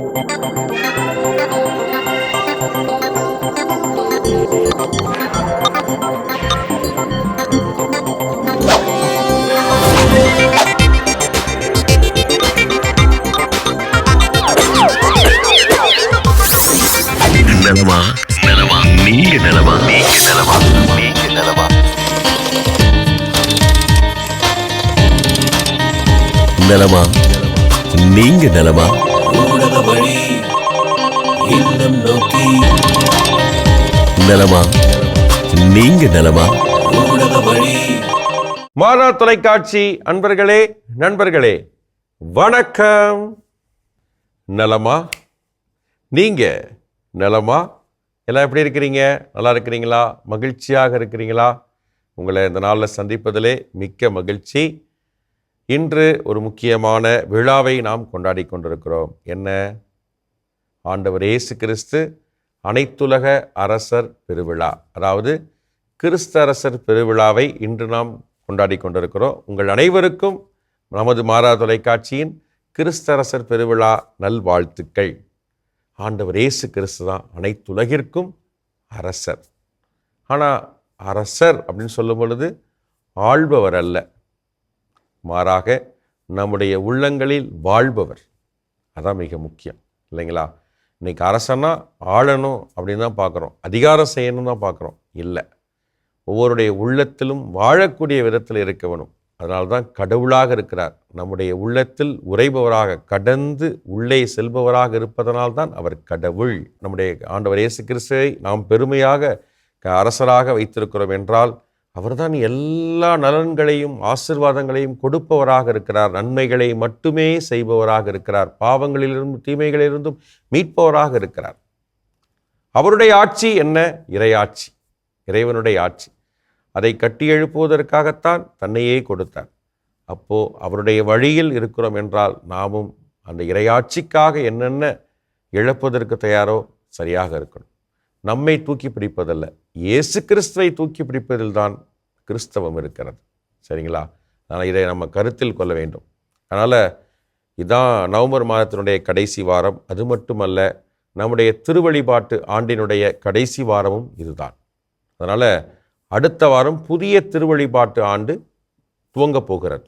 நலமா நலமா நீங்க நலமா நீங்க நலமா நீங்க நலமா நலமா நீங்க நலமா ஊடக வழி இல்லம் நோக்கி நலமா நீங்க நலமா ஊடக வழி. மாறா தொலைக்காட்சி அன்பர்களே, நண்பர்களே, வணக்கம். நலமா நீங்க நலமா? எல்லாம் எப்படி இருக்கிறீங்க? நல்லா இருக்கிறீங்களா? மகிழ்ச்சியாக இருக்கிறீங்களா? உங்களை இந்த நாளில் சந்திப்பதிலே மிக்க மகிழ்ச்சி. இன்று ஒரு முக்கியமான விழாவை நாம் கொண்டாடி கொண்டிருக்கிறோம். என்ன? ஆண்டவர் இயேசு கிறிஸ்து அனைத்துலக அரசர் பெருவிழா, அதாவது கிறிஸ்தரசர் பெருவிழாவை இன்று நாம் கொண்டாடி கொண்டிருக்கிறோம். உங்கள் அனைவருக்கும் நமது மாறா தொலைக்காட்சியின் கிறிஸ்தரசர் பெருவிழா நல்வாழ்த்துக்கள். ஆண்டவர் இயேசு கிறிஸ்து தான் அனைத்துலகிற்கும் அரசர். ஆனால் அரசர் அப்படின்னு சொல்லும் பொழுது ஆள்பவர் அல்ல, மாறாக நம்முடைய உள்ளங்களில் வாழ்பவர். அதான் மிக முக்கியம், இல்லைங்களா? இன்றைக்கி அரசனா ஆளணும் அப்படின்னு தான் பார்க்குறோம், அதிகாரம் செய்யணும் தான் பார்க்குறோம். இல்லை, ஒவ்வொருடைய உள்ளத்திலும் வாழக்கூடிய விதத்தில் இருக்க வேணும். அதனால்தான் கடவுளாக இருக்கிறார். நம்முடைய உள்ளத்தில் உறைபவராக, கடந்து உள்ளே செல்பவராக இருப்பதனால்தான் அவர் கடவுள். நம்முடைய ஆண்டவர் இயேசு கிறிஸ்துவை நாம் பெருமையாக அரசராக வைத்திருக்கிறோம் என்றால் அவர்தான் எல்லா நலன்களையும் ஆசீர்வாதங்களையும் கொடுப்பவராக இருக்கிறார். நன்மைகளை மட்டுமே செய்பவராக இருக்கிறார். பாவங்களிலிருந்தும் தீமைகளிலிருந்தும் மீட்பவராக இருக்கிறார். அவருடைய ஆட்சி என்ன? இறையாட்சி, இறைவனுடைய ஆட்சி. அதை கட்டி எழுப்புவதற்காகத்தான் தன்னையே கொடுத்தார். அப்போது அவருடைய வழியில் இருக்கிறோம் என்றால் நாமும் அந்த இறையாட்சிக்காக என்னென்ன இழப்பதற்கு தயாரோ சரியாக இருக்கணும். நம்மை தூக்கி பிடிப்பதல்ல, இயேசு கிறிஸ்துவை தூக்கி பிடிப்பதில் தான் கிறிஸ்தவம் இருக்கிறது. சரிங்களா? அதனால் இதை நம்ம கருத்தில் கொள்ள வேண்டும். அதனால் இதான் நவம்பர் மாதத்தினுடைய கடைசி வாரம். அது மட்டுமல்ல, நம்முடைய திருவழிபாட்டு ஆண்டினுடைய கடைசி வாரமும் இதுதான். அதனால் அடுத்த வாரம் புதிய திருவழிபாட்டு ஆண்டு துவங்க போகிறது.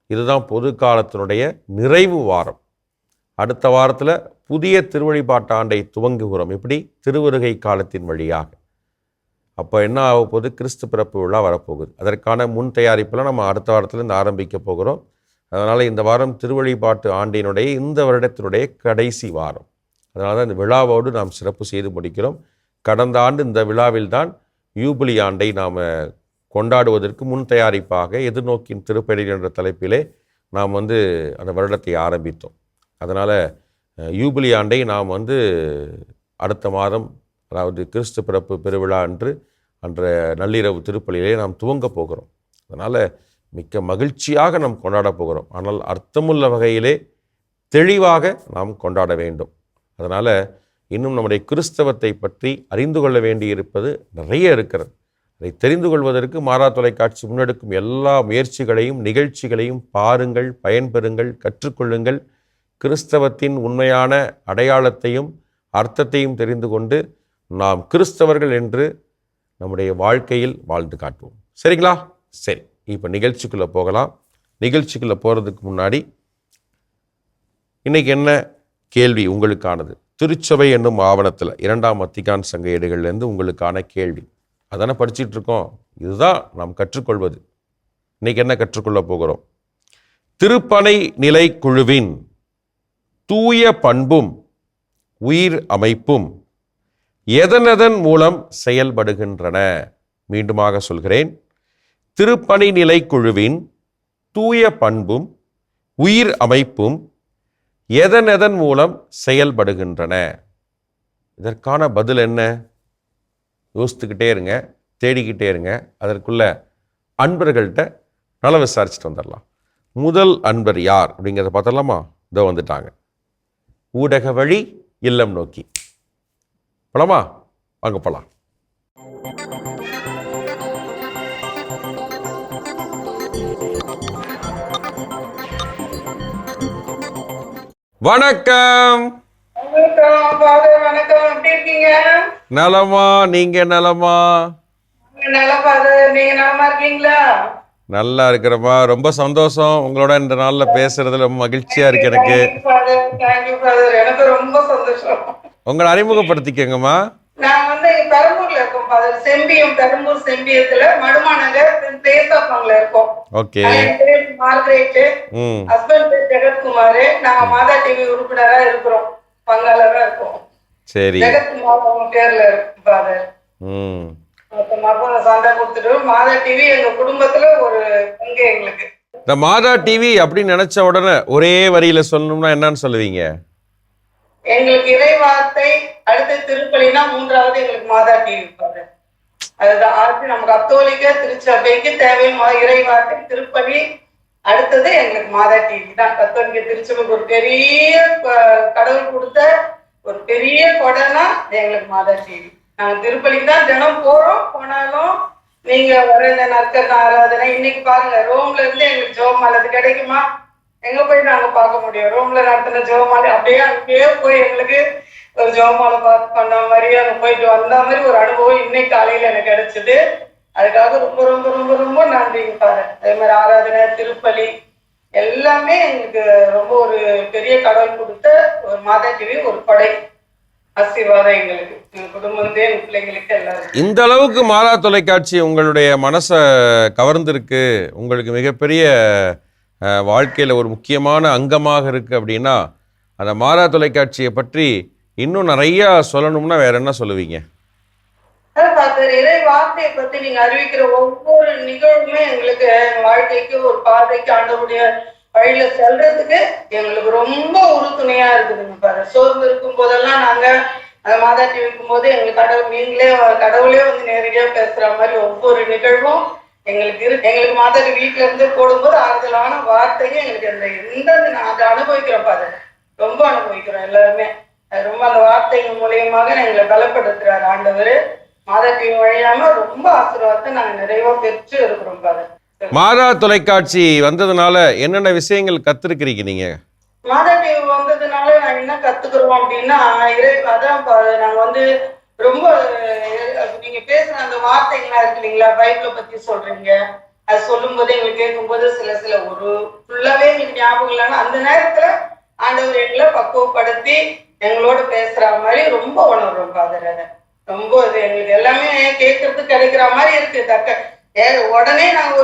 இதுதான் பொது காலத்தினுடைய நிறைவு வாரம். அடுத்த வாரத்தில் புதிய திருவழிபாட்டு ஆண்டை துவங்குகிறோம். இப்படி திருவருகை காலத்தின் வழியாக. அப்போ என்ன ஆக போகுது? கிறிஸ்து பிறப்பு விழா வரப்போகுது. அதற்கான முன் தயாரிப்பெல்லாம் நம்ம அடுத்த வாரத்திலேருந்து ஆரம்பிக்க போகிறோம். அதனால் இந்த வாரம் திருவழிபாட்டு ஆண்டினுடைய இந்த வருடத்தினுடைய கடைசி வாரம். அதனால தான் இந்த விழாவோடு நாம் சிறப்பு செய்து முடிக்கிறோம். கடந்த ஆண்டு இந்த விழாவில் தான் யூபிலி ஆண்டை நாம் கொண்டாடுவதற்கு முன் தயாரிப்பாக எதிர்நோக்கின் திருப்பலிகள் என்ற தலைப்பிலே நாம் அந்த வருடத்தை ஆரம்பித்தோம். அதனால் யூபிலி ஆண்டை நாம் அடுத்த மாதம், அதாவது கிறிஸ்து பிறப்பு பெருவிழா அன்ற நள்ளிரவு திருப்பலியிலே நாம் துவங்க போகிறோம். அதனால் மிக்க மகிழ்ச்சியாக நாம் கொண்டாட போகிறோம். ஆனால் அர்த்தமுள்ள வகையிலே தெளிவாக நாம் கொண்டாட வேண்டும். அதனால் இன்னும் நம்முடைய கிறிஸ்தவத்தை பற்றி அறிந்து கொள்ள வேண்டியிருப்பது நிறைய இருக்கிறது. அதை தெரிந்து கொள்வதற்கு மாறா தொலைக்காட்சி முன்னெடுக்கும் எல்லா முயற்சிகளையும் நிகழ்ச்சிகளையும் பாருங்கள், பயன்பெறுங்கள், கற்றுக்கொள்ளுங்கள். கிறிஸ்தவத்தின் உண்மையான அடையாளத்தையும் அர்த்தத்தையும் தெரிந்து கொண்டு நாம் கிறிஸ்தவர்கள் என்று நம்முடைய வாழ்க்கையில் வாழ்ந்து காட்டுவோம். சரிங்களா? சரி, இப்போ நிகழ்ச்சிக்குள்ளே போகலாம். நிகழ்ச்சிக்குள்ளே போகிறதுக்கு முன்னாடி இன்றைக்கி என்ன கேள்வி உங்களுக்கானது? திருச்சபை என்னும் ஆவணத்தில் 2ஆம் வத்திக்கான் சங்க ஏடுகள்லேருந்து உங்களுக்கான கேள்வி. அதானே படிச்சுட்டு இருக்கோம். இதுதான் நாம் கற்றுக்கொள்வது. இன்றைக்கி என்ன கற்றுக்கொள்ள போகிறோம்? திருப்பனை நிலை குழுவின் தூய பண்பும் உயிர் அமைப்பும் எதனதன் மூலம் செயல்படுகின்றன? மீண்டுமாக சொல்கிறேன். திருப்பணி நிலை குழுவின் தூய பண்பும் உயிர் அமைப்பும் எதனதன் மூலம் செயல்படுகின்றன? இதற்கான பதில் என்ன? யோசித்துக்கிட்டே இருங்க, தேடிக்கிட்டே இருங்க. அதற்குள்ள அன்பர்கள்ட்ட நல்லா விசாரிச்சுட்டு வந்துடலாம். முதல் அன்பர் யார் அப்படிங்கிறத பார்த்தலாமா? இதோ வந்துட்டாங்க. ஊடக வழி இல்லம் நோக்கி. போலாமா? வாங்க போலாம். வணக்கம். வணக்கம் ஃபாதர், வணக்கம். எப்படி இருக்கீங்க? நலமா? நீங்க நலமா? நல்லா ஃபாதர், நீங்க நலமா இருக்கீங்களா? நல்லா இருக்கிறமா. ரொம்ப சந்தோஷம் உங்களோட இந்த நாள்ல பேசுறதுல ரொம்ப மகிழ்ச்சியா இருக்கு எனக்கு. தேங்க்யூ ஃபாதர், எனக்கு ரொம்ப சந்தோஷம். உங்களை அறிமுகப்படுத்திக்கங்கம்மா. நான் வந்து பெரம்பூர்ல இருக்கோம் ஃபாதர். செம்பியம், பெரம்பூர் செம்பியத்துல மடுமா நகர் தேசாப்பாங்கல இருக்கோம். ஓகே. என் பேர் மார்கரெட், ஹஸ்பண்ட் பேர் ஜெகத்குமார். நாங்க மாதா டிவி உறுப்பினரா இருக்கிறோம், பங்காளரா இருக்கோம். சரி. ஜெகத்குமார் அவங்க பேர்ல இருக்கு ஃபாதர். சண்டை கொடுத்துட்டு மாதா டிவி எங்க குடும்பத்துல ஒரு பங்கு எங்களுக்கு. இந்த மாதா டிவி அப்படின்னு நினைச்ச உடனே ஒரே வரியில சொல்லணும்னா என்னன்னு சொல்லுவீங்க? எங்களுக்கு இறை வார்த்தை, அடுத்து திருப்பலினா மூன்றாவது எங்களுக்கு மாதா டிவி. அதுதான் அடுத்து நம்ம கத்தோலிக்க திருச்சபைக்கு தேவையான இறை வார்த்தை, திருப்பலி, அடுத்தது எங்களுக்கு மாதா டிவி தான். கத்தோலிக்க திருச்சபைக்கு ஒரு பெரிய கடவுள் கொடுத்த ஒரு பெரிய கொடைனா எங்களுக்கு மாதா டிவி. நாங்க திருப்பலிக்கு தான் தினம் போனாலும் நீங்க வர இந்த நற்கர் ஆராதனை இன்னைக்கு பாருங்க, ரோம்ல இருந்து எங்களுக்கு ஜெபமாலை அது கிடைக்குமா? எங்க போய் நாங்க பார்க்க முடியும்? ரோம்ல நடத்தின ஜெபமாலை அப்படியே அங்கேயே போய் எங்களுக்கு ஒரு ஜெபமாலை பார்த்து பண்ண மாதிரி அங்க போயிட்டு வந்த மாதிரி ஒரு அனுபவம் இன்னைக்கு காலையில எனக்கு கிடைச்சது. அதுக்காக ரொம்ப ரொம்ப ரொம்ப ரொம்ப நன்றிங்க பாரு. அதே மாதிரி ஆராதனை, திருப்பலி எல்லாமே எங்களுக்கு ரொம்ப ஒரு பெரிய கடவுள் கொடுத்த ஒரு மாதா டிவி ஒரு கொடை, ஆசீர்வாதம் எங்களுக்கு, எங்க குடும்பத்தே, எங்க பிள்ளைங்களுக்கு எல்லாரும். இந்த அளவுக்கு மாதா தொலைக்காட்சி உங்களுடைய மனசை கவர்ந்திருக்கு, உங்களுக்கு மிகப்பெரிய வாழ்க்கையில ஒரு முக்கியமான அங்கமாக இருக்கு அப்படின்னா அந்த மாதா தொலைக்காட்சியை பற்றி இன்னும் நிறைய சொல்லணும்னா வேற என்ன சொல்லுவீங்க? இறை வார்த்தையை பத்தி நீங்க அறிவிக்கிற ஒவ்வொரு நிகழ்வுமே எங்களுக்கு வாழ்க்கைக்கு ஒரு பாதைக்கு ஆண்டவருடைய வழியில செல்றதுக்கு எங்களுக்கு ரொம்ப உறுதுணையா இருக்குதுங்க பாரு. சோர்ந்து இருக்கும் போதெல்லாம் நாங்க அந்த மாதா டிவி இருக்கும் போது எங்களுக்கு கடவுளே வந்து நேரடியா பேசுற மாதிரி ஒவ்வொரு நிகழ்வும் எங்களுக்கு எங்களுக்கு மாதா டிவி வீட்டுல இருந்து போடும்போது ஆறுதலான வார்த்தையும் எங்களுக்கு அதை அனுபவிக்கிறோம் பாரு, ரொம்ப அனுபவிக்கிறோம் எல்லாருமே. ரொம்ப அந்த வார்த்தைகள் மூலியமாக எங்களை பலப்படுத்துறாரு ஆண்டவர். மாதா டிவி வழியாம ரொம்ப ஆசீர்வாதத்தை நாங்க நிறைவா பெற்று இருக்கிறோம் பாரு. மாதா தொலைக்காட்சி வந்ததுனால என்னென்ன விஷயங்கள் கத்துருக்கிறீங்க நீங்க? மாதா டிவி வந்ததுனால நாங்க என்ன கத்துக்கிறோம் அப்படின்னா, அதான் நாங்க வந்து ரொம்ப நீங்க பேசுற அந்த வார்த்தைகளா இருக்கு இல்லைங்களா, பைபிளை பத்தி சொல்றீங்க, அது சொல்லும் போது எங்களுக்கு கேட்கும்போது சில ஒரு ஃபுல்லாவே எங்களுக்கு ஞாபகம் இல்லைன்னா அந்த நேரத்துல ஆண்டவர் எங்களை பக்குவப்படுத்தி எங்களோட பேசுற மாதிரி ரொம்ப உணர்றோம் ஃபாதர். அதை ரொம்ப இது எங்களுக்கு எல்லாமே கேட்கறதுக்கு கிடைக்கிற மாதிரி இருக்கு. உடனே நாங்க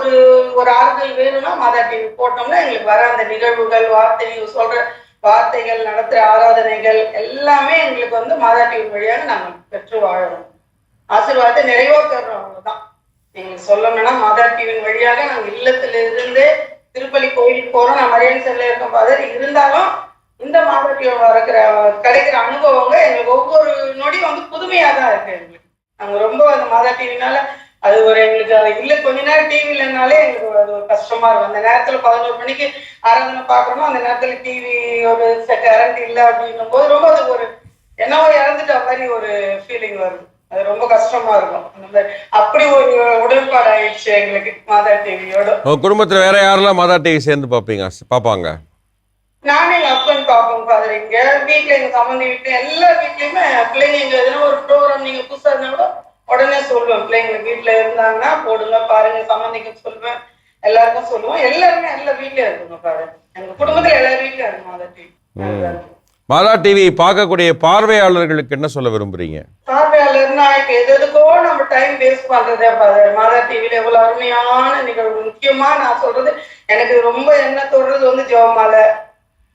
ஒரு ஆறுதல் வேணும்னா மாதா டிவி போட்டோம்னா எங்களுக்கு வர அந்த நிகழ்வுகள், வார்த்தைகள், சொல்ற வார்த்தைகள், நடத்துற ஆராதனைகள் எல்லாமே எங்களுக்கு வந்து மாதா டிவி வழியாக நாங்கள் பெற்று வாழறோம், ஆசீர்வாதத்தை நிறைவா பெறுறோம். அவ்வளவுதான் எங்களுக்கு சொல்லணும்னா மாதா டிவியின் வழியாக நாங்கள் இல்லத்துல இருந்து திருப்பலி கோயிலுக்கு போறோம். நான் மரியாதை செல்ல இருக்கோம் ஃபாதர். இருந்தாலும் இந்த மாதா டிவி கிடைக்கிற அனுபவங்க எங்களுக்கு ஒவ்வொரு நொடியும் வந்து புதுமையா தான் இருக்கு எங்களுக்கு. நாங்க ரொம்ப அந்த மாதா டிவினால அது ஒரு எங்களுக்கு இல்லை கொஞ்ச நேரம் டிவி இல்லைனாலே எங்களுக்கு அது ஒரு கஷ்டமா இருக்கும். அந்த நேரத்துல 11 மணிக்கு ஆராதனை பார்க்கணும், அந்த நேரத்துல டிவி ஒரு கரண்ட் இல்லை அப்படின்னும் போது ரொம்ப அது ஒரு என்னவோ இறந்துட்ட மாதிரி ஒரு ஃபீலிங் வருது. அது ரொம்ப கஷ்டமா இருக்கும். அந்த மாதிரி அப்படி ஒரு உடன்பாடு ஆயிடுச்சு எங்களுக்கு மாதா டிவியோட. குடும்பத்துல வேற யாரெல்லாம் மாதா டிவி சேர்ந்து பாப்பாங்க? நானே எங்க ஹஸ்பண்ட் பார்ப்போம் ஃபாதர். இங்க வீட்டுல எங்க சம்பந்தி வீட்டுல எல்லா வீட்லயுமே பிள்ளைங்க எங்க எதுனா ஒரு ப்ரோக்ராம் நீங்க புதுசா இருந்தா கூட உடனே சொல்லுவேன். பிள்ளைங்களுக்கு வீட்டுல இருந்தாங்கன்னா போடுங்க பாருங்க, சம்பந்திக்கு சொல்லுவேன், எல்லாருக்கும் சொல்லுவோம். எல்லாருமே எல்லா வீட்லயும் இருக்குங்க பாரு. எங்க குடும்பத்துல எல்லாரும் வீட்லயும் இருக்கு மாதா டிவி. மாதா டிவி பார்க்கக்கூடிய பார்வையாளர்களுக்கு என்ன சொல்ல விரும்புறீங்க? பார்வையாளர்னா இப்ப எதுக்கோ நம்ம டைம் வேஸ்ட் பண்றதே பாரு. மாதா டிவில எவ்வளவு அருமையான நிகழ்வு. முக்கியமா நான் சொல்றது எனக்கு ரொம்ப என்ன சொல்றது வந்து ஜெபமாலை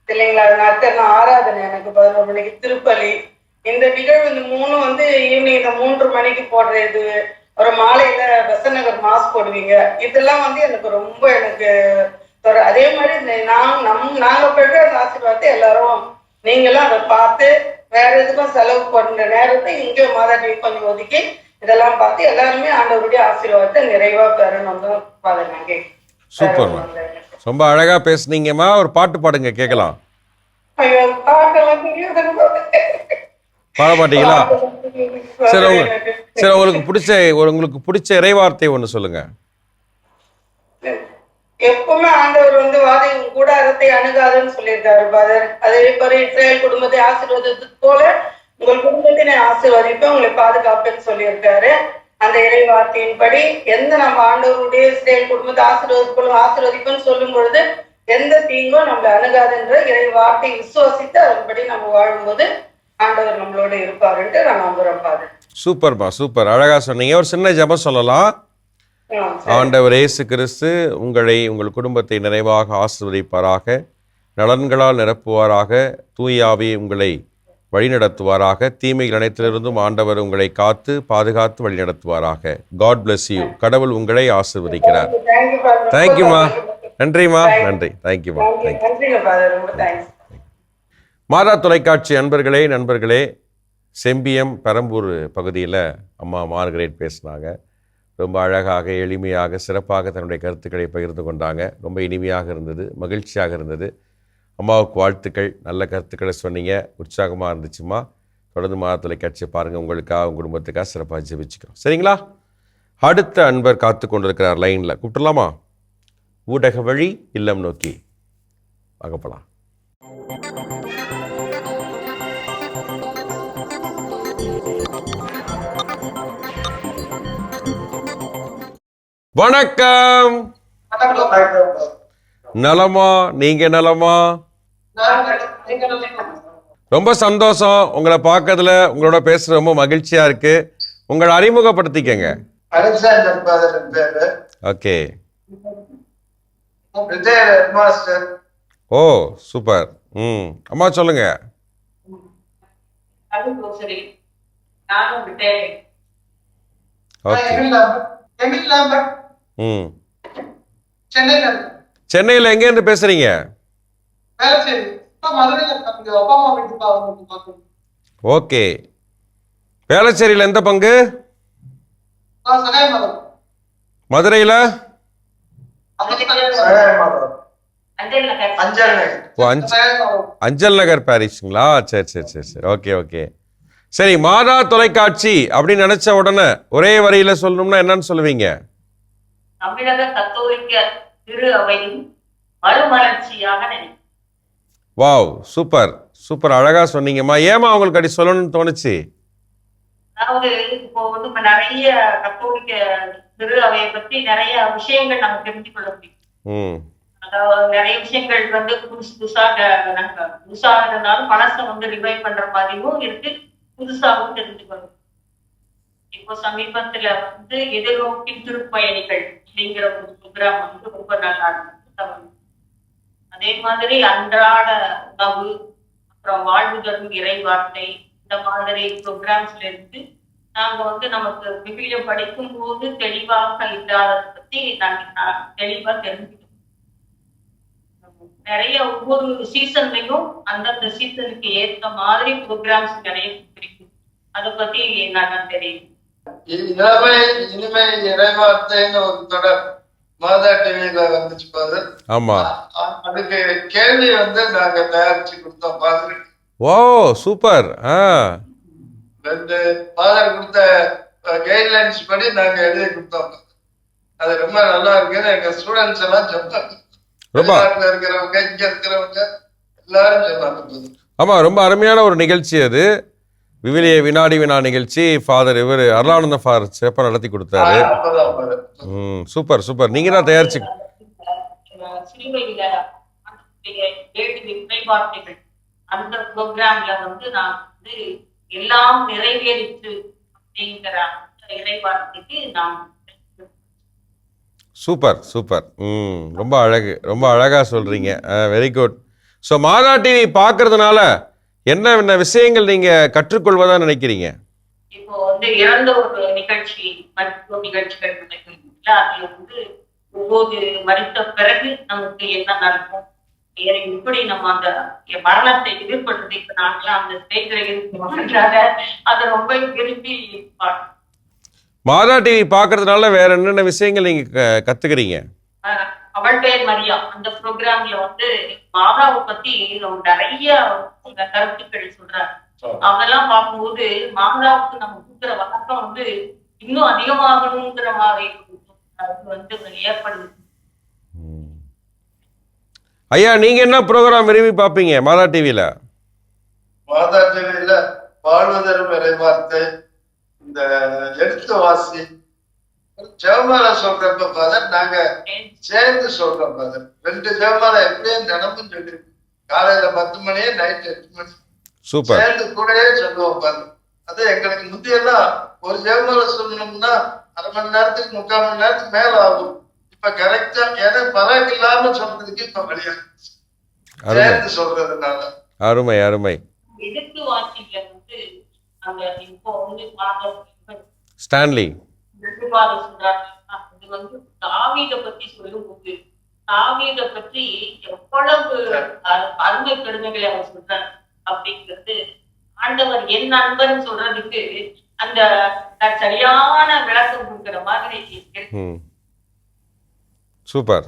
இல்லைங்களா, நற்கர் ஆராதனை, எனக்கு 11 மணிக்கு திருப்பலி, இந்த நிகழ்வு இந்த 3 வந்து ஈவினிங் இந்த 3 மணிக்கு போடுற இது, ஒரு மாலையில பெசன்ட் மாஸ் போடுவீங்க, இதெல்லாம் வந்து எனக்கு ரொம்ப எனக்கு அதே மாதிரி நாங்க பெற்ற அந்த ஆசீர்வாதத்தை எல்லாரும் நீங்களும் அதை பார்த்து வேற எதுக்கும் செலவு பண்ற நேரத்தை இங்கே மாதா டிவி கொஞ்சம் ஒதுக்கி இதெல்லாம் பார்த்து எல்லாருமே ஆண்டவருடைய ஆசீர்வாதத்தை நிறைவா பெறணும் தான் பாருங்க. சூப்பர், ரொம்ப அழகா பேசுனீங்கம்மா. ஒரு பாட்டு பாடுங்க கேட்கலாம். பாட மாட்டீங்களா? சரி உங்களுக்கு பிடிச்ச இறைவார்த்தை ஒண்ணு சொல்லுங்க. எப்பவுமே ஆண்டவர் வந்து வாதை உன் கூடாரத்தை அணுகாதுன்னு சொல்லியிருக்காரு பாதர். அதே போல இஸ்ரேல் குடும்பத்தை ஆசீர்வதித்தது போல உங்கள் குடும்பத்தினை ஆசீர்வதிப்பேன், உங்களை பாதுகாப்பேன்னு சொல்லியிருக்காரு. அந்த இறை வார்த்தையின்படி எந்த நம்ம ஆண்டவருடைய இஸ்ரேல் குடும்பத்தை ஆசீர்வதிப்புன்னு சொல்லும் பொழுது எந்த தீங்கும் நம்மளை அணுகாதுன்ற இறை வார்த்தை விசுவாசித்து அதன்படி நம்ம வாழும்போது ஆண்டவர் நம்மளோட இருப்பாருன்ட்டு நான் நம்புறேன் பாதர். சூப்பர்மா, சூப்பர், அழகா சொன்னீங்க. ஒரு சின்ன ஜெபம் சொல்லலாம். ஆண்டவர் இயேசு கிறிஸ்து உங்களை உங்கள் குடும்பத்தை நிறைவாக ஆசீர்வதிப்பாராக, நலன்களால் நிரப்புவாராக, தூயாவி உங்களை வழிநடத்துவாராக, தீமைகள் அனைத்திலிருந்தும் ஆண்டவர் உங்களை காத்து பாதுகாத்து வழிநடத்துவாராக. God bless you. கடவுள் உங்களை ஆசீர்வதிக்கிறார். தேங்க்யூமா, நன்றிம்மா, நன்றி, தேங்க்யூமா, தேங்க்யூ. மாதா தொலைக்காட்சி நண்பர்களே, செம்பியம் பெரம்பூர் பகுதியில் அம்மா மார்கரெட் பேசினாங்க. ரொம்ப அழகாக, எளிமையாக, சிறப்பாக தன்னுடைய கருத்துக்களை பகிர்ந்து கொண்டாங்க. ரொம்ப இனிமையாக இருந்தது, மகிழ்ச்சியாக இருந்தது. அம்மாவுக்கு வாழ்த்துக்கள். நல்ல கருத்துக்களை சொன்னீங்க, உற்சாகமாக இருந்துச்சுமா. தொடர்ந்து மாதா தொலைக்காட்சியை பாருங்கள். உங்களுக்காக, உங்கள் குடும்பத்துக்காக சிறப்பாக ஜெபிச்சுக்கிறோம். சரிங்களா? அடுத்த அன்பர் காத்து கொண்டிருக்கிறார் லைனில். கூப்பிட்டுலாமா? ஊடக வழி இல்லம் நோக்கி வாங்கப்பலாம். வணக்கம். நலமா? நீங்க நலமா? ரொம்ப சந்தோஷம் உங்களை பார்க்கறதுல, உங்களோட பேசுற ரொம்ப மகிழ்ச்சியா இருக்கு. உங்களை அறிமுகப்படுத்திக்கங்க. அலெக்சாண்டர் பாதர் பேரு. Okay. Retired headmaster. Oh super. அம்மா சொல்லுங்க. ஓகே. சென்னையில எங்க இருந்து பேசுறீங்க? ஓகே. வேளச்சேரியில எந்த பங்கு? மதுரையில அஞ்சல் நகர் பாரிஸுங்களா? சரி சரி சரி சரி. Okay okay. சரி, மாதா தொலைக்காட்சி அப்படின்னு நினைச்ச உடனே ஒரே வரியில சொல்லணும்னா என்னன்னு சொல்லுவீங்க? தமிழக கத்தோலிக்க திரு அவையின் மறுமலர்ச்சியாக நினைக்கிறேன். வாவ், சூப்பர் சூப்பர், அழகா சொன்னீங்கம்மா. ஏமா உங்களுக்கு அப்படி சொல்லணும்னு தோணுச்சு? அதாவது இப்போ வந்து நிறைய கத்தோலிக்க திரு அவையை பத்தி நிறைய விஷயங்கள் நம்ம தெரிஞ்சு கொள்ள முடியும். அதாவது நிறைய விஷயங்கள் வந்து புதுசாக இருந்தாலும் மனசை வந்து ரிவைவ் பண்ற மாதிரியும் இருக்கு, புதுசாகவும் தெரிஞ்சுக்கணும். இப்போ சமீபத்துல வந்து எதிர்நோக்கி திருப்பயணிகள் அப்படிங்கிற ஒரு ப்ரோக்ராம் வந்து ரொம்ப நல்லா இருக்கு. அதே மாதிரி அன்றாட உணவு, அப்புறம் வாழ்வு தரும் இறை வார்த்தை, இந்த மாதிரி ப்ரோக்ராம்ஸ்ல இருந்து நாங்க வந்து நமக்கு விவிலியம் படிக்கும் போது தெளிவாக இல்லாததை பத்தி நாங்க தெளிவா தெரிஞ்சுக்கணும். நிறைய ஒவ்வொரு சீசன்லயும் அந்தந்த சீசனுக்கு ஏற்ற மாதிரி ப்ரோக்ராம்ஸ் நிறைய பிடிக்கும். அதை பத்தி நல்லா தெரியும். இனிமை இறைவார்த்தைன்னு ஒரு தொடர் மாதா டிவியில வந்துச்சு பாரு. ஆமா, அதுக்கு கேள்வி வந்து நாங்க தயாரிச்சு கொடுத்தோம் பாதருக்கு. ஓ சூப்பர். ரெண்டு பாதர் கொடுத்த கைட்லைன்ஸ் படி நாங்க எழுதி கொடுத்தோம். அது ரொம்ப நல்லா இருக்குன்னு எங்க ஸ்டூடெண்ட்ஸ் எல்லாம் சொன்னாங்க. வெளிநாட்டுல இருக்கிறவங்க, இங்க இருக்கிறவங்க எல்லாரும் சொன்னாங்க. ஆமா, ரொம்ப அருமையான ஒரு நிகழ்ச்சி அது. விவிலிய வினாடி வினா நிகழ்ச்சி ஃபாதர் இவர் அருளானந்த ஃபாதர் சிறப்பாக நடத்தி கொடுத்தாரு. Super super. நீங்க தான் தயாரிச்சு அந்த ப்ரோக்ராம்ல வந்து நான் வந்து எல்லாம் நிறைவேறிச்சு அப்படிங்கிற இறைவார்த்தைக்கு நான் சூப்பர் சூப்பர். ரொம்ப அழகு, ரொம்ப அழகா சொல்றீங்க. Very good. ஸோ மாதா டிவி பார்க்கறதுனால என்ன விஷயங்கள் நீங்க கற்றுக்கொள்வதா நினைக்கிறீங்க? இப்போ வந்து இறந்த ஒரு நிகழ்ச்சி, மருத்துவ நிகழ்ச்சிகள் நடக்குதுல, அதுல வந்து ஒவ்வொரு மறித்த பிறகு நமக்கு என்ன நடக்கும், இப்படி நம்ம அந்த மரணத்தை எதிர்கொள்றது. இப்ப நாங்களாம் அந்த ஸ்டேஜ்ல இருக்கோம்ன்றத அதை ரொம்ப விரும்பி பார்க்கணும். மாதா டிவி பார்க்கறதுனால வேற என்னென்ன விஷயங்கள் நீங்க கத்துக்கிறீங்க? அவள் பெயர் மரியா அந்த ப்ரோக்ராம்ல வந்து மாதாவை பத்தி நிறைய கருத்துக்கள் சொல்றாரு. அதெல்லாம் பார்க்கும்போது மாதாவுக்கு நம்ம கொடுக்குற வணக்கம் வந்து இன்னும் அதிகமாகணுங்கிற மாதிரி வந்து ஏற்படுது. ஐயா நீங்க என்ன ப்ரோக்ராம் விரும்பி பார்ப்பீங்க மாதா டிவியில? மாதா டிவியில வாழ்வதரும் இறைவார்த்தை, இந்த எடுத்து வாசி, ஜெபமாலை சொல்றப்ப ஃபாதர் நாங்க சேர்ந்து சொல்றோம் ஃபாதர். 2 ஜெபமாலை எப்படியும் தினமும் சொல்லி காலையில 10 மணி நைட் 8 மணி சூப்பர். சேர்ந்து கூடயே சொல்லுவோம் ஃபாதர். அது எங்களுக்கு முந்தியெல்லாம் ஒரு ஜெபமாலை சொல்லணும்னா 1/2 மணி நேரத்துக்கு 3/4 மணி நேரத்துக்கு மேல ஆகும். இப்ப கரெக்டா ஏன்னா பழக்கம் இல்லாம சொல்றதுக்கு இப்ப வழியா சேர்ந்து சொல்றதுனால. அருமை அருமை. எடுத்து வாசிக்கல வந்து அந்த இப்போ வந்து ஸ்டான்லி சொல்றாங்க. அது வந்து தாவீதை பத்தி சொல்லும்போது தாவீதை பற்றி எவ்வளவு அருமை பெருமைகளை அவர் சொல்றார் அப்படிங்கிறது ஆண்டவர் என் நண்பன் சொல்றதுக்கு அந்த சரியான விளக்கம் கொடுக்கிற மாதிரி இருக்கு. சூப்பர்.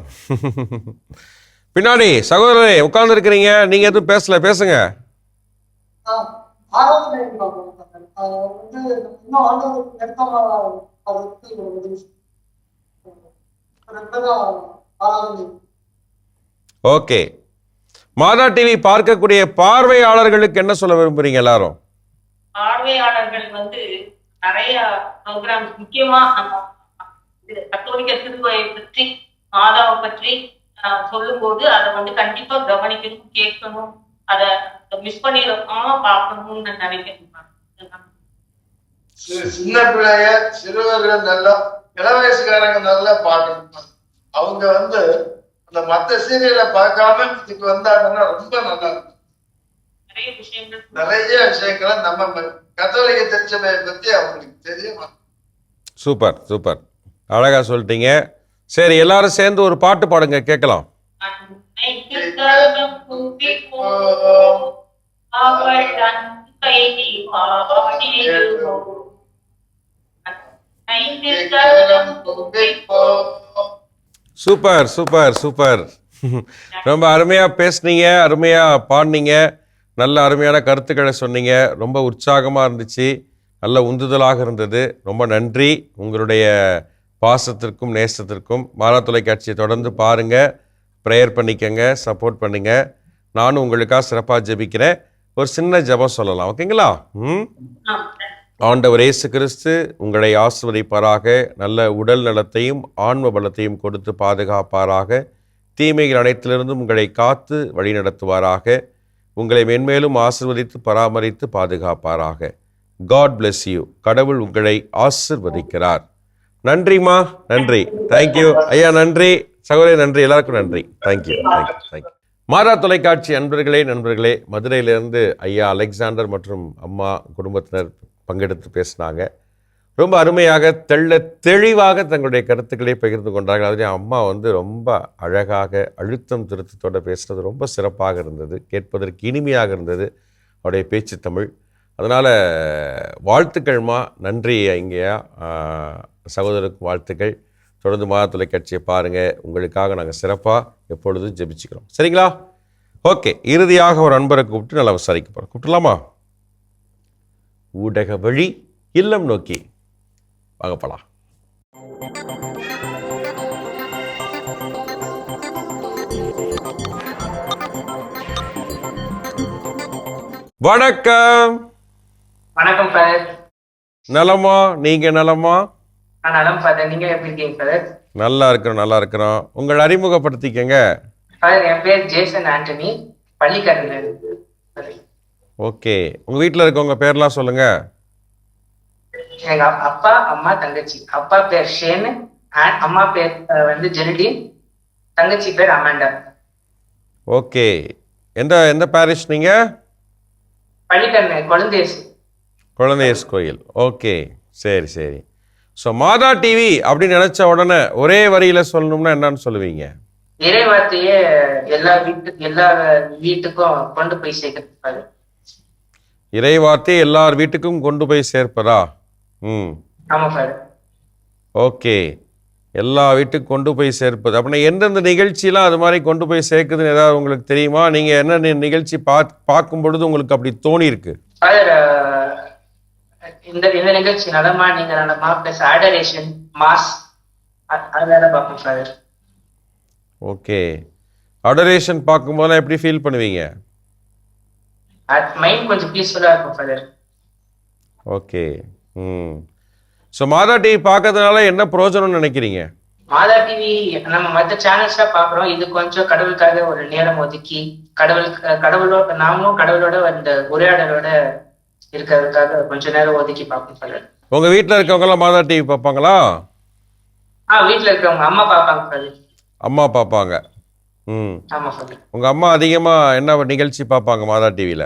பின்னாடி சகோதரரே உட்கார்ந்து இருக்கிறீங்க, நீங்க எதுவும் பேசல, பேசுங்க. ஓகே, மாதா டிவி பார்க்கக்கூடிய பார்வையாளர்களுக்கு என்ன சொல்ல விரும்புறீங்க எல்லாரும்? பார்வையாளர்கள் வந்து நிறைய ப்ரோக்ராம்ஸ், முக்கியமா நம்ம கத்தோலிக்க திருவயை பற்றி மாதாவை பற்றி சொல்லும் போது அதை வந்து கண்டிப்பா கவனிக்கணும், கேட்கணும், அதை மிஸ் பண்ணிடாம பார்க்கணும்னு நினைக்கிறேன். சின்ன பிள்ளைய சிறுவர்கள் நல்லா, இள வயசுக்காரங்க நல்லா பார்க்கணும். அவங்க வந்து அந்த மத்த சீரியலை பார்க்காம இதுக்கு வந்தாங்கன்னா ரொம்ப நல்லா இருக்கும். நிறைய விஷயங்களை நம்ம கத்தோலிக்க திருச்சபையை பத்தி அவங்களுக்கு தெரியும். சூப்பர் சூப்பர், அழகா சொல்லிட்டீங்க. சரி, எல்லாரும் சேர்ந்து ஒரு பாட்டு பாடுங்க, கேட்கலாம். Super super super. ரொம்ப அருமையா பேசுனீங்க, அருமையா பாடினீங்க, நல்ல அருமையான கருத்துக்களை சொன்னீங்க. ரொம்ப உற்சாகமா இருந்துச்சு, நல்ல உந்துதலாக இருந்தது. ரொம்ப நன்றி உங்களுடைய பாசத்திற்கும் நேசத்திற்கும். மாதா தொலைக்காட்சியை தொடர்ந்து பாருங்க, ப்ரேயர் பண்ணிக்கங்க, சப்போர்ட் பண்ணுங்க. நானும் உங்களுக்காக சிறப்பாக ஜெபிக்கிறேன். ஒரு சின்ன ஜெபம் சொல்லலாம், ஓகேங்களா? ஆண்டவர் இயேசு கிறிஸ்து உங்களை ஆசீர்வதிப்பாராக, நல்ல உடல் நலத்தையும் ஆன்ம பலத்தையும் கொடுத்து பாதுகாப்பாராக, தீமைகள் அனைத்திலிருந்தும் உங்களை காத்து வழிநடத்துவாராக, உங்களை மென்மேலும் ஆசீர்வதித்து பராமரித்து பாதுகாப்பாராக. God bless you. கடவுள் உங்களை ஆசீர்வதிக்கிறார். நன்றிம்மா, நன்றி, தேங்க்யூ ஐயா, நன்றி சகோதரி, நன்றி, எல்லாருக்கும் நன்றி, தேங்க்யூ தேங்க்யூ. மாதா தொலைக்காட்சி நண்பர்களே, மதுரையிலிருந்து ஐயா அலெக்சாண்டர் மற்றும் அம்மா குடும்பத்தினர் பங்கெடுத்து பேசினாங்க. ரொம்ப அருமையாக தெளிவாக தங்களுடைய கருத்துக்களை பகிர்ந்து கொண்டார்கள். அதுலேயே அம்மா வந்து ரொம்ப அழகாக அழுத்தம் திருத்தத்தோடு பேசுகிறது ரொம்ப சிறப்பாக இருந்தது, கேட்பதற்கு இனிமையாக இருந்தது அவருடைய பேச்சு தமிழ். அதனால் வாழ்த்துக்கள்மா, நன்றி ஐங்கயா, சகோதரருக்கு வாழ்த்துக்கள். தொடர்ந்து மாதா தொலைக்காட்சியை பாருங்கள், உங்களுக்காக நாங்கள் சிறப்பாக எப்பொழுதும் ஜெபிச்சுக்கிறோம், சரிங்களா? ஓகே, இறுதியாக ஒரு நண்பரை கூப்பிட்டு நல்லா விசாரிக்க போகிறோம். கூப்பிட்டுலாமா? ஊடக வழி இல்லம் நோக்கி வாங்கப்பலாம். வணக்கம். வணக்கம் ஃபாதர். நலமா? நீங்க நலமா? நான் நலம் ஃபாதர். நீங்க எப்படி இருக்கீங்க ஃபாதர்? நல்லா இருக்கிறோம். உங்களை அறிமுகப்படுத்திக்கங்க. ஃபாதர், என் பேர் ஜேசன் ஆண்டனி, பள்ளிக்கரணர். ஓகே, உங்க வீட்டில் இருக்கவங்க பேர்லாம் சொல்லுங்க. எங்க அப்பா, அம்மா, தங்கச்சி. அப்பா பேர் ஷேன், அம்மா பேர் வந்து ஜெரிடின், தங்கச்சி பேர் அமாண்டா. ஓகே, எந்த பாரிஷ் நீங்க? பள்ளிக்கரணர், குழந்தையேசு கோயில். ஓகே, சரி. ஸோ மாதா டிவி அப்படின்னு நினைச்ச உடனே ஒரே வரியில சொல்லணும்னா என்னன்னு சொல்லுவீங்க? இறைவார்த்தையே எல்லா வீட்டுக்கும் கொண்டு போய் சேர்க்கிறது. இறைவார்த்தை எல்லார் வீட்டுக்கும் கொண்டு போய் சேர்ப்பதா? ஆமா ஃபாதர். ஓகே, எல்லா வீட்டுக்கும் கொண்டு போய் சேர்ப்பது அப்படின்னா எந்தெந்த நிகழ்ச்சியெல்லாம் அது மாதிரி கொண்டு போய் சேர்க்குதுன்னு ஏதாவது உங்களுக்கு தெரியுமா? நீங்க என்ன நிகழ்ச்சி பார்க்கும் பொழுது உங்களுக்கு அப்படி தோணி இருக்கு? ஃபாதர், இந்த நிகழ்ச்சி நலமா நீங்க நலமா பிளஸ் ஆடரேஷன் மாஸ் அதெல்லாம் பார்ப்போம் ஃபாதர். ஓகே, அடரேஷன் பார்க்கும்போதெல்லாம் எப்படி ஃபீல் பண்ணுவீங்க? மைண்ட் கொஞ்சம் பீஸ்ஃபுல்லா இருக்கும் ஃபாதர். ஓகே. ஸோ மாதா டிவி பார்க்கறதுனால என்ன பிரயோஜனம்னு நினைக்கிறீங்க? மாதா டிவி நம்ம மற்ற சேனல்ஸா பாக்குறோம், இது கொஞ்சம் கடவுளுக்காக ஒரு நேரம் ஒதுக்கி கடவுளோட நாமளும் கடவுளோட அந்த உரையாடலோட இருக்கிறதுக்காக கொஞ்ச நேரம் ஒதுக்கி பார்ப்போம் ஃபாதர். உங்க வீட்டில் இருக்கவங்க எல்லாம் மாதா டிவி பார்ப்பாங்களா? வீட்டுல இருக்கிறவங்க அம்மா பார்ப்பாங்க ஃபாதர். அம்மா பார்ப்பாங்க. ஆமா ஃபாதர். உங்க அம்மா அதிகமா என்ன நிகழ்ச்சி பார்ப்பாங்க மாதா டிவியில?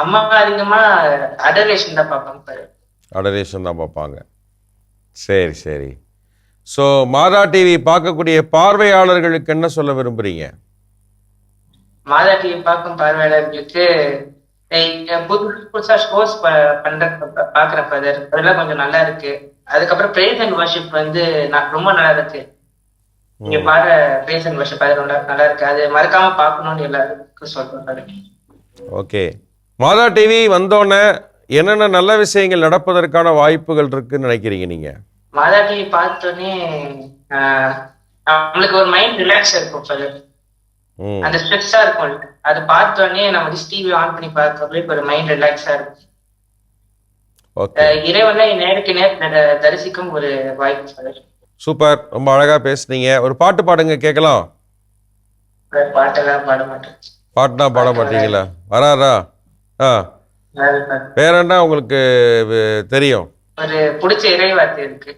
அம்மா அதிகமா அடரேஷன் தான் பார்ப்பாங்க ஃபாதர். அடரேஷன் தான் பார்ப்பாங்க. சரி சரி. ஸோ மாதா டிவி பார்க்கக்கூடிய பார்வையாளர்களுக்கு என்ன சொல்ல விரும்புறீங்க? மாதா டிவி பார்க்கும் பார்வையாளர்களுக்கு புதுசா ஷோஸ் பாக்குறேன் ஃபாதர், அதெல்லாம் கொஞ்சம் நல்லா இருக்கு. அதுக்கப்புறம் பிரேஸ் அண்ட் வர்ஷிப் வந்து ரொம்ப நல்லா இருக்கு. நீங்க பாடுற பிரேஸ் அண்ட் வர்ஷிப் அது நல்லா இருக்கு, அது மறக்காம பார்க்கணும்னு எல்லாருக்கும் சொல்றேன் ஃபாதர். ஓகே. மாதா டிவி வந்தோடனே என்னென்ன நல்ல விஷயங்கள் நடப்பதற்கான வாய்ப்புகள் இருக்குன்னு நினைக்கிறீங்க நீங்க? மாதா டிவி பார்த்தோன்னே நம்மளுக்கு ஒரு மைண்ட் ரிலாக்ஸ் இருக்கும் ஃபாதர். அந்த ஸ்ட்ரெஸ்ஸா இருக்கும், அது பார்த்தோன்னே நம்ம டிவி ஆன் பண்ணி பார்க்கறப்ப ஒரு மைண்ட் ரிலாக்ஸா இருக்கும். இறைவனை நேருக்கு நேர் தரிசிக்கும் ஒரு வாய்ப்பு ஃபாதர். சூப்பர், ரொம்ப அழகா பேசுனீங்க. ஒரு பாட்டு பாடுங்க கேட்கலாம். பாட்டெல்லாம் பாட மாட்டேன். பாட்டுனா பாட மாட்டீங்களா? வராரா? வேற என்ன உங்களுக்கு தெரியும்? ஒரு பிடிச்ச இறை வார்த்தை இருக்கு,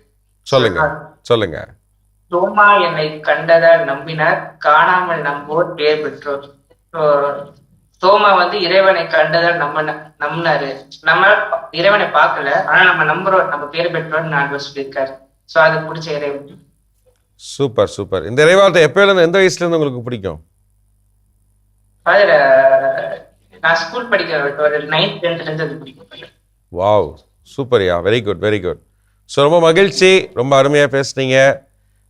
சொல்லுங்க சொல்லுங்க. தோமா என்னை கண்டதால் நம்பினார், காணாமல் நம்போர் பேர் பெற்றோர். தோமா வந்து இறைவனை கண்டதால் நம்பினாரு. நம்ம இறைவனை பார்க்கல, ஆனா நம்ம நம்புறோம், நம்ம பேர் பெற்றோர் நான் சொல்லியிருக்காரு. சோ அது பிடிச்ச இறைவன். Super super. இந்த இறைவார்த்தை எப்பயில இருந்து, எந்த வயசுல இருந்து உங்களுக்கு பிடிக்கும்? நான் ஸ்கூல் படிக்கிற ஒரு 9th 10th இருந்து பிடிக்கும். வாவ், சூப்பர்யா, very good very good. So ரொம்ப மகிழ்ச்சி, ரொம்ப அருமையாக பேசுனீங்க.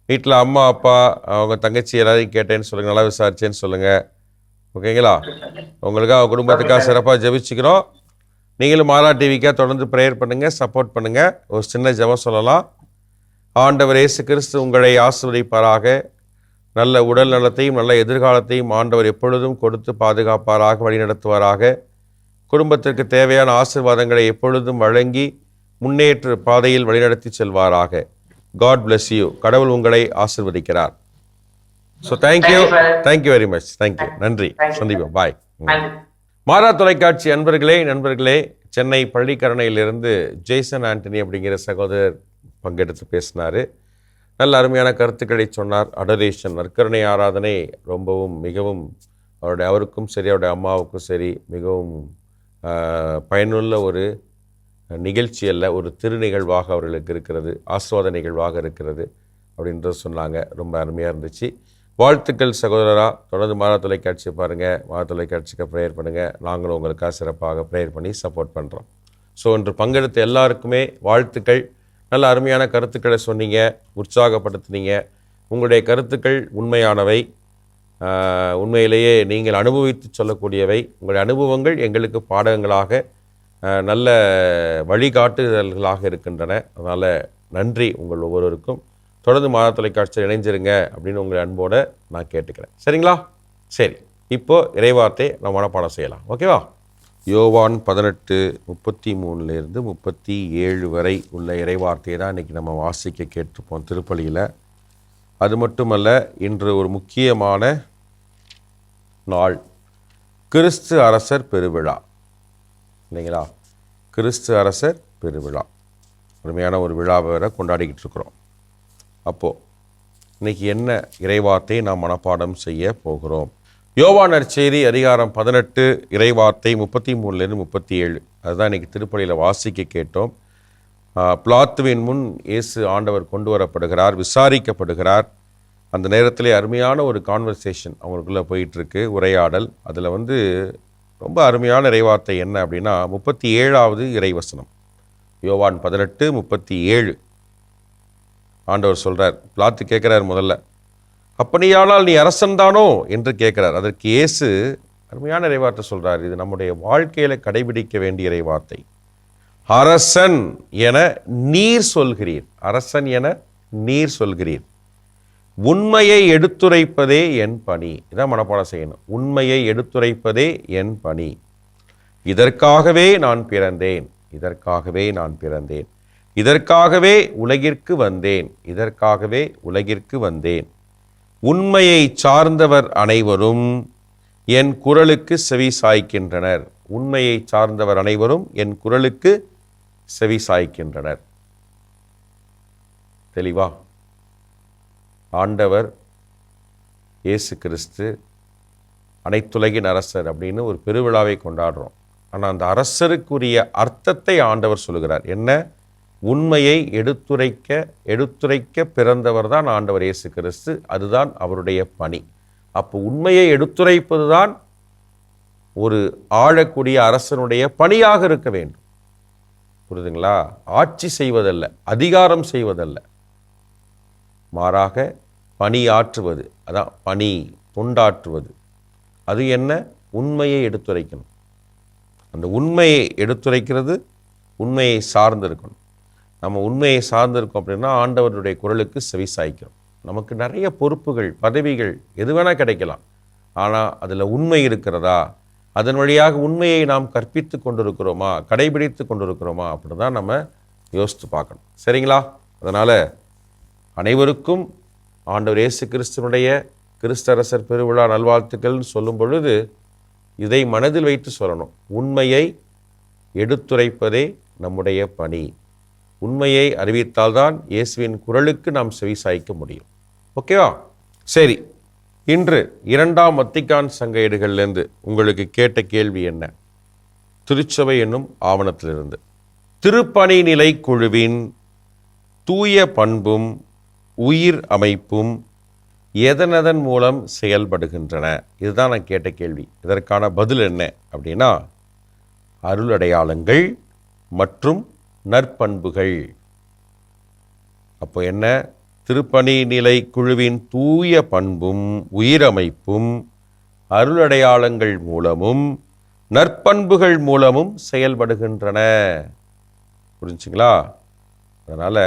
வீட்டில் அம்மா அப்பா அவங்க தங்கச்சி எல்லாரையும் கேட்டேன்னு சொல்லுங்கள், நல்லா விசாரிச்சேன்னு சொல்லுங்கள். ஓகேங்களா? உங்களுக்காக குடும்பத்துக்காக சிறப்பாக ஜெபிச்சுக்கிறோம். நீங்களும் மாதா டிவிக்காக தொடர்ந்து ப்ரேயர் பண்ணுங்கள், சப்போர்ட் பண்ணுங்கள். ஒரு சின்ன ஜெபம் சொல்லலாம். ஆண்டவர் இயேசு கிறிஸ்து உங்களை ஆசீர்வதிப்பாராக. நல்ல உடல் நலத்தையும் நல்ல எதிர்காலத்தையும் ஆண்டவர் எப்பொழுதும் கொடுத்து பாதுகாப்பாராக, வழிநடத்துவாராக. குடும்பத்திற்கு தேவையான ஆசீர்வாதங்களை எப்பொழுதும் வழங்கி முன்னேற்ற பாதையில் வழிநடத்தி செல்வாராக. God bless you. கடவுள் உங்களை ஆசீர்வதிக்கிறார். So thank you very much. Thank you, நன்றி, சந்திப்போம், பாய். மாதா தொலைக்காட்சி நண்பர்களே, சென்னை பள்ளிக்கரணையிலிருந்து ஜேசன் ஆண்டனி அப்படிங்கிற சகோதரர் பங்கெடுத்து பேசினார். நல்ல அருமையான கருத்துக்களை சொன்னார். அடரேஷன், நற்கருணை ஆராதனை மிகவும் அவருக்கும் சரி அவருடைய அம்மாவுக்கும் சரி மிகவும் பயனுள்ள ஒரு நிகழ்ச்சி அல்ல, ஒரு திருநிகழ்வாக அவர்களுக்கு இருக்கிறது, ஆசீர்வாத நிகழ்வாக இருக்கிறது அப்படின்றது சொன்னாங்க. ரொம்ப அருமையாக இருந்துச்சு. வாழ்த்துக்கள் சகோதரராக. தொடர்ந்து மாதா தொலைக்காட்சியை பாருங்கள், மாதா தொலைக்காட்சிக்கு ப்ரேயர் பண்ணுங்கள். நாங்களும் உங்களுக்காக சிறப்பாக ப்ரேயர் பண்ணி சப்போர்ட் பண்ணுறோம். ஸோ இன்று பங்கெடுத்த எல்லாருக்குமே வாழ்த்துக்கள். நல்ல அருமையான கருத்துக்களை சொன்னீங்க, உற்சாகப்படுத்தினீங்க. உங்களுடைய கருத்துக்கள் உண்மையானவை, உண்மையிலேயே நீங்கள் அனுபவித்து சொல்லக்கூடியவை. உங்களுடைய அனுபவங்கள் எங்களுக்கு பாடங்களாக, நல்ல வழிகாட்டுதல்களாக இருக்கின்றன. அதனால் நன்றி உங்கள் ஒவ்வொருவருக்கும். தொடர்ந்து மாதா தொலைக்காட்சியில் இணைஞ்சிருங்க அப்படின்னு உங்களை அன்போடு நான் கேட்டுக்கிறேன். சரிங்களா? சரி, இப்போது இறைவார்த்தை நம்ம மனப்பாடம் செய்யலாம். ஓகேவா? யோவான் 18:33 37 வரை உள்ள இறைவார்த்தையை தான் இன்றைக்கி நம்ம வாசிக்க கேட்டிருப்போம் திருப்பலியில். அது மட்டுமல்ல, இன்று ஒரு முக்கியமான நாள், கிறிஸ்து அரசர் பெருவிழா இல்லைங்களா? கிறிஸ்து அரசர் பெருவிழா, அருமையான ஒரு விழாவை வேற கொண்டாடிக்கிட்டு இருக்கிறோம். அப்போது இன்றைக்கி என்ன இறைவார்த்தையை நாம் மனப்பாடம் செய்ய போகிறோம்? யோவான் நற்செய்தி அதிகாரம் 18 இறைவார்த்தை 33 37. அதுதான் இன்றைக்கி திருப்பலியில் வாசிக்க கேட்டோம். பிலாத்துவின் முன் இயேசு ஆண்டவர் கொண்டு வரப்படுகிறார், விசாரிக்கப்படுகிறார். அந்த நேரத்திலே அருமையான ஒரு கான்வர்சேஷன் அவங்களுக்குள்ளே போயிட்டுருக்கு, உரையாடல். அதில் ரொம்ப அருமையான இறைவார்த்தை என்ன அப்படின்னா 37வது இறைவசனம். யோவான் 18:37 ஆண்டவர் சொல்கிறார். பிலாத்து கேட்குறார், முதல்ல அப்படியானால் நீ அரசன்தானோ என்று கேட்குறார். அதற்கு இயேசு அருமையான இறைவார்த்தை சொல்கிறார். இது நம்முடைய வாழ்க்கையில் கடைபிடிக்க வேண்டிய இறைவார்த்தை. அரசன் என நீர் சொல்கிறீர், அரசன் என நீர் சொல்கிறீர். உண்மையை எடுத்துரைப்பதே என் பணி. இதான் மனப்பாடம் செய்யணும். உண்மையை எடுத்துரைப்பதே என் பணி. இதற்காகவே நான் பிறந்தேன், இதற்காகவே நான் பிறந்தேன், இதற்காகவே உலகிற்கு வந்தேன், இதற்காகவே உலகிற்கு வந்தேன். உண்மையை சார்ந்தவர் அனைவரும் என் குரலுக்கு செவி சாய்க்கின்றனர். உண்மையை சார்ந்தவர் அனைவரும் என் குரலுக்கு செவி சாய்க்கின்றனர். தெளிவா? ஆண்டவர் இயேசு கிறிஸ்து அனைத்துலகின் அரசர் அப்படின்னு ஒரு பெருவிழாவை கொண்டாடுறோம். ஆனால் அந்த அரசருக்குரிய அர்த்தத்தை ஆண்டவர் சொல்லுகிறார். என்ன? உண்மையை எடுத்துரைக்க பிறந்தவர் தான் ஆண்டவர் இயேசு கிறிஸ்து. அதுதான் அவருடைய பணி. அப்போ உண்மையை எடுத்துரைப்பது தான் ஒரு ஆளக்கூடிய அரசனுடைய பணியாக இருக்க வேண்டும். புரியுதுங்களா? ஆட்சி செய்வதல்ல, அதிகாரம் செய்வதல்ல, மாறாக பணியாற்றுவது. அதான் பணி, தொண்டாற்றுவது. அது என்ன? உண்மையை எடுத்துரைக்கணும். அந்த உண்மையை எடுத்துரைக்கிறது உண்மையை சார்ந்திருக்கணும். நம்ம உண்மையை சார்ந்திருக்கோம் அப்படின்னா ஆண்டவருடைய குரலுக்கு செவி சாய்க்கிறோம். நமக்கு நிறைய பொறுப்புகள், பதவிகள் எது வேணால் கிடைக்கலாம். ஆனால் அதில் உண்மை இருக்கிறதா? அதன் வழியாக உண்மையை நாம் கற்பித்து கொண்டிருக்கிறோமா, கடைபிடித்து கொண்டிருக்கிறோமா அப்படி தான் நம்ம யோசித்து பார்க்கணும். சரிங்களா? அதனால் அனைவருக்கும் ஆண்டவர் இயேசு கிறிஸ்துவனுடைய கிறிஸ்தரசர் பெருவிழா நல்வாழ்த்துக்கள்னு சொல்லும் பொழுது இதை மனதில் வைத்து சொல்லணும். உண்மையை எடுத்துரைப்பதே நம்முடைய பணி. உண்மையை அறிவித்தால்தான் இயேசுவின் குரலுக்கு நாம் செவி சாய்க்க முடியும். ஓகேவா? சரி, இன்று 2ஆம் வத்திக்கான் சங்க ஏடுகளிலிருந்து உங்களுக்கு கேட்ட கேள்வி என்ன? திருச்சபை என்னும் ஆவணத்திலிருந்து திருப்பணி நிலை குழுவின் தூய பண்பும் உயிர் அமைப்பும் எதனதன் மூலம் செயல்படுகின்றன? இதுதான் நான் கேட்ட கேள்வி. இதற்கான பதில் என்ன அப்படின்னா, அருளடையாளங்கள் மற்றும் நற்பண்புகள். அப்போ என்ன? திருப்பணி நிலை குழுவின் தூய பண்பும் உயிரமைப்பும் அருளடையாளங்கள் மூலமும் நற்பண்புகள் மூலமும் செயல்படுகின்றன. புரிஞ்சுங்களா? அதனால்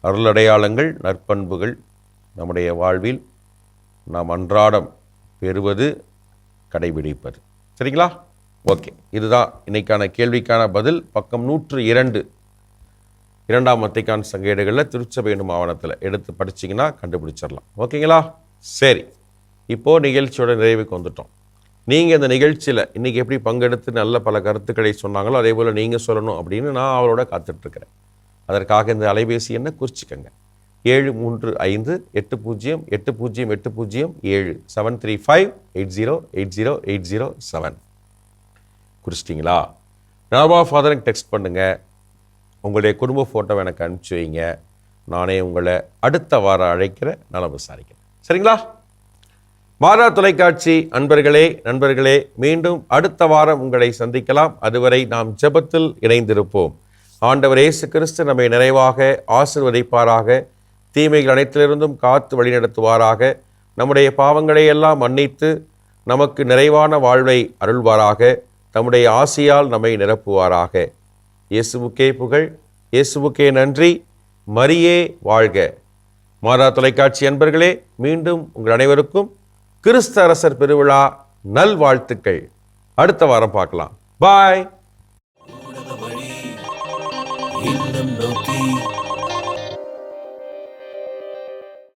அருளடையாளங்கள், நற்பண்புகள் நம்முடைய வாழ்வில் நாம் அன்றாடம் பெறுவது, கடைபிடிப்பது. சரிங்களா? ஓகே, இதுதான் இன்னைக்கான கேள்விக்கான பதில். பக்கம் 102 2ஆம் வத்திக்கான் சங்க ஏடுகளில் திருச்சபை என்னும் ஆவணத்தில் எடுத்து படிச்சிங்கன்னா கண்டுபிடிச்சிடலாம். ஓகேங்களா? சரி, இப்போது நிகழ்ச்சியோட நிறைவுக்கு வந்துட்டோம். நீங்கள் இந்த நிகழ்ச்சியில் இன்றைக்கி எப்படி பங்கெடுத்து நல்ல பல கருத்துக்களை சொன்னாங்களோ அதே போல் நீங்கள் சொல்லணும் அப்படின்னு நான் அவளோட காத்துட்ருக்கிறேன். அதற்காக இந்த அலைபேசி எண்ணை குறிச்சிக்கங்க. 73580808007 73580808007 குறிச்சிட்டிங்களா? நலமா ஃபாதருக்கு டெக்ஸ்ட் பண்ணுங்கள். உங்களுடைய குடும்ப ஃபோட்டோவை எனக்கு அனுப்பிச்சி வைங்க. நானே உங்களை அடுத்த வாரம் அழைக்கிற, நலம் விசாரிக்கிறேன். சரிங்களா? மாதா தொலைக்காட்சி அன்பர்களே, நண்பர்களே, மீண்டும் அடுத்த வாரம் உங்களை சந்திக்கலாம். அதுவரை நாம் ஜெபத்தில் இணைந்திருப்போம். ஆண்டவர் இயேசு கிறிஸ்து நம்மை நிறைவாக ஆசீர்வதிப்பாராக. தீமைகள் அனைத்திலிருந்தும் காத்து வழிநடத்துவாராக. நம்முடைய பாவங்களை எல்லாம் மன்னித்து நமக்கு நிறைவான வாழ்வை அருள்வாராக. தம்முடைய ஆசியால் நம்மை நிரப்புவாராக. இயேசுவுக்கே புகழ், இயேசுவுக்கே நன்றி. மரியே வாழ்க. மாதா தொலைக்காட்சி அன்பர்களே, மீண்டும் உங்கள் அனைவருக்கும் கிறிஸ்து அரசர் பெருவிழா நல்வாழ்த்துக்கள். அடுத்த வாரம் பார்க்கலாம். பாய்.